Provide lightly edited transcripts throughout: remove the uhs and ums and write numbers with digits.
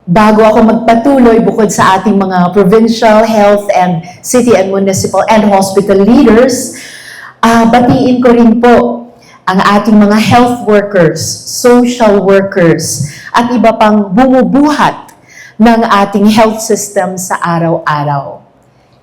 bago ako magpatuloy, bukod sa ating mga provincial, health, and city and municipal and hospital leaders, batiin ko rin po ang ating mga health workers, social workers, at iba pang bumubuhat ng ating health system sa araw-araw.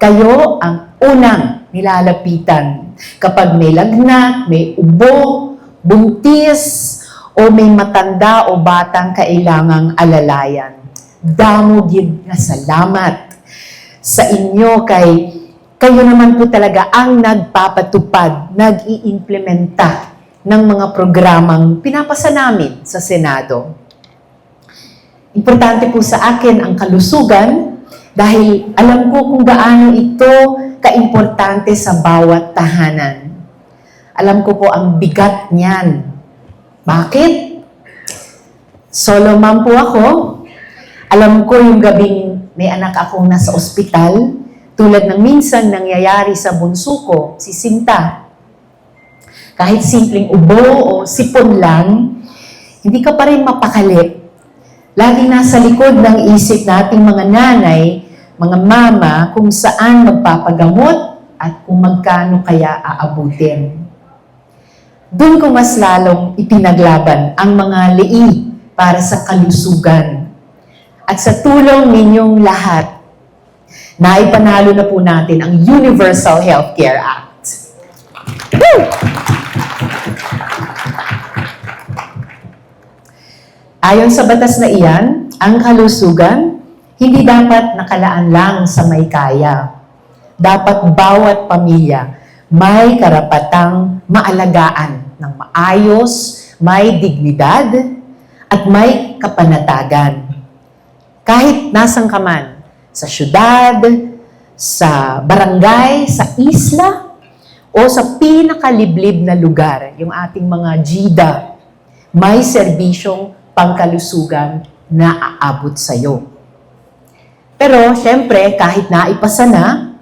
Kayo ang unang nilalapitan kapag may lagnat, may ubo, buntis, o may matanda o batang kailangang alalayan. Damo gid nga salamat sa inyo kay kayo naman po talaga ang nagpapatupad, nag-iimplementa ng mga programang pinapasa namin sa Senado. Importante po sa akin ang kalusugan dahil alam ko kung gaano ito kaimportante sa bawat tahanan. Alam ko po ang bigat niyan. Bakit? Solo mom po ako. Alam ko yung gabing may anak akong nasa ospital, tulad ng minsan nangyayari sa bunso ko, si Sinta. Kahit simpleng ubo o sipon lang, hindi ka pa rin mapakali. Laging nasa likod ng isip nating mga nanay, mga mama, kung saan magpapagamot at kung magkano kaya aabutin. Doon ko mas lalong ipinaglaban ang mga lei para sa kalusugan. At sa tulong ninyong lahat, naipanalo na po natin ang Universal Healthcare Act. Woo! Ayon sa batas na iyan, ang kalusugan hindi dapat nakalaan lang sa may kaya. Dapat bawat pamilya may karapatang maalagaan ng maayos, may dignidad, at may kapanatagan. Kahit nasang ka man, sa syudad, sa barangay, sa isla, o sa pinakaliblib na lugar, yung ating mga GIDA, may serbisyong pangkalusugan na aabot sa'yo. Pero, syempre, kahit naipasa na,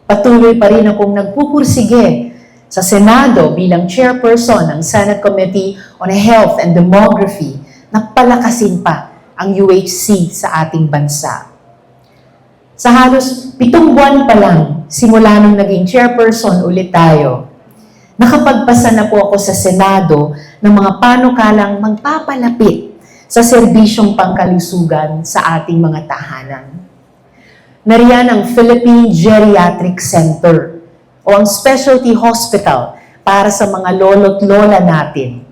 patuloy pa rin akong nagpupursige sa Senado bilang chairperson ng Senate Committee on Health and Demography na palakasin pa ang UHC sa ating bansa. Sa halos 7 buwan pa lang, simula nung naging chairperson ulit tayo, nakapagpasa na po ako sa Senado ng mga panukalang magpapalapit sa serbisyong pangkalusugan sa ating mga tahanan. Nariyan ang Philippine Geriatric Center o ang specialty hospital para sa mga lolo't lola natin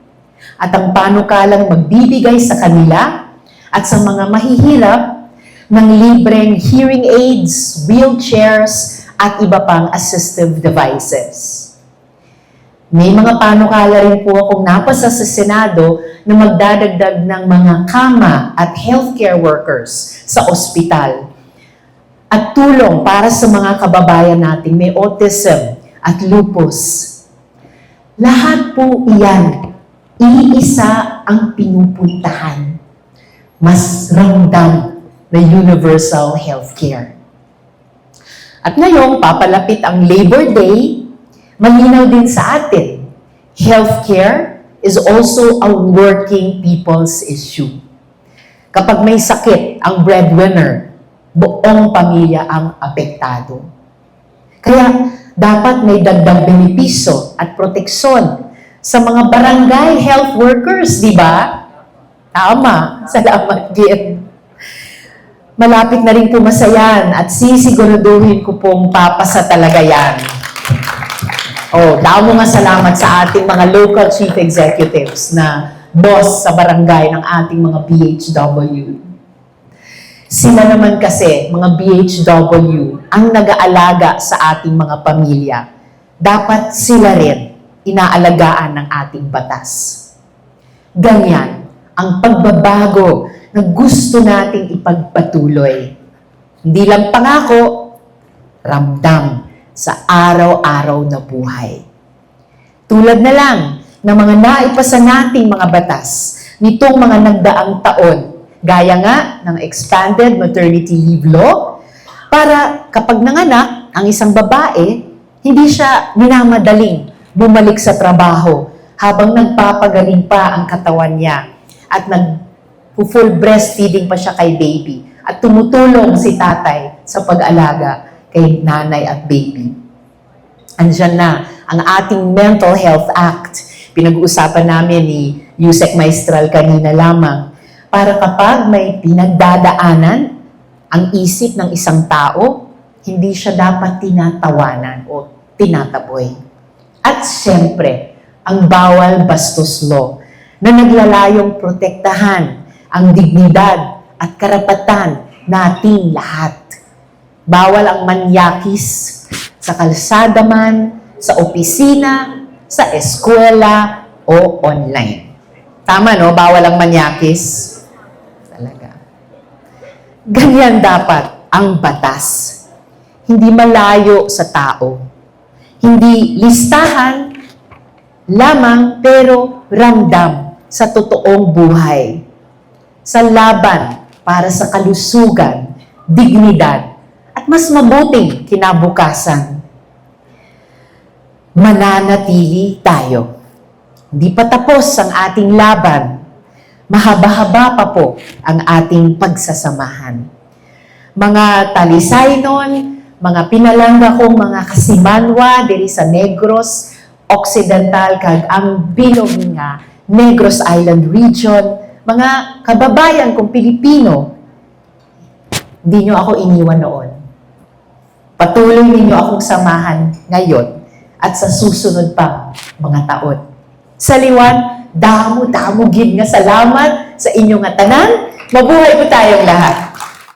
at ang panukalang magbibigay sa kanila at sa mga mahihirap ng libreng hearing aids, wheelchairs at iba pang assistive devices. May mga panukala rin po akong napasa sa Senado na magdadagdag ng mga kama at healthcare workers sa ospital at tulong para sa mga kababayan natin may autism at lupus. Lahat po iyan, iisa ang pinupuntahan. Mas ramdam na universal healthcare. At ngayong papalapit ang Labor Day, malinaw din sa atin, healthcare is also a working people's issue. Kapag may sakit ang breadwinner, buong pamilya ang apektado. Kaya dapat may dagdag benepisyo at proteksyon sa mga barangay health workers, di ba? Tama. Salamat, Gin. Malapit na rin pumasa yan at sisiguraduhin ko pong papasa talaga yan. Damo nga salamat sa ating mga local chief executives na boss sa barangay ng ating mga BHW. Sila naman kasi, mga BHW, ang nag-aalaga sa ating mga pamilya. Dapat sila rin inaalagaan ng ating batas. Ganyan ang pagbabago na gusto nating ipagpatuloy. Hindi lang pangako, ramdam sa araw-araw na buhay. Tulad na lang ng mga naipasa nating mga batas nitong mga nagdaang taon, gaya nga ng expanded maternity leave law, para kapag nanganak ang isang babae, hindi siya minamadaling bumalik sa trabaho habang nagpapagaling pa ang katawan niya at full breastfeeding pa siya kay baby at tumutulong si tatay sa pag-alaga kay nanay at baby. Andyan na ang ating Mental Health Act. Pinag-uusapan namin ni Yusek Maestral kanina lamang para kapag may pinagdadaanan ang isip ng isang tao, hindi siya dapat tinatawanan o tinataboy. At siyempre, ang bawal bastos law na naglalayong protektahan ang dignidad at karapatan nating lahat. Bawal ang manyakis sa kalsada man, sa opisina, sa eskwela o online. Tama, no? Bawal ang manyakis. Talaga. Ganyan dapat ang batas. Hindi malayo sa tao. Hindi listahan lamang pero ramdam sa totoong buhay. Sa laban para sa kalusugan, dignidad, at mas mabuting kinabukasan. Mananatili tayo. Hindi pa tapos ang ating laban. Mahaba-haba pa po ang ating pagsasamahan. Mga talisaynon, mga pinalangga kong mga kasimanwa diri sa Negros Occidental kag ang bilog nga Negros Island Region, mga kababayan kong Pilipino, hindi nyo ako iniwan noon. Patuloy ninyo akong samahan ngayon at sa susunod pa mga taon. Sa liwan, damo gid nga salamat sa inyong tanan. Mabuhay po tayong lahat.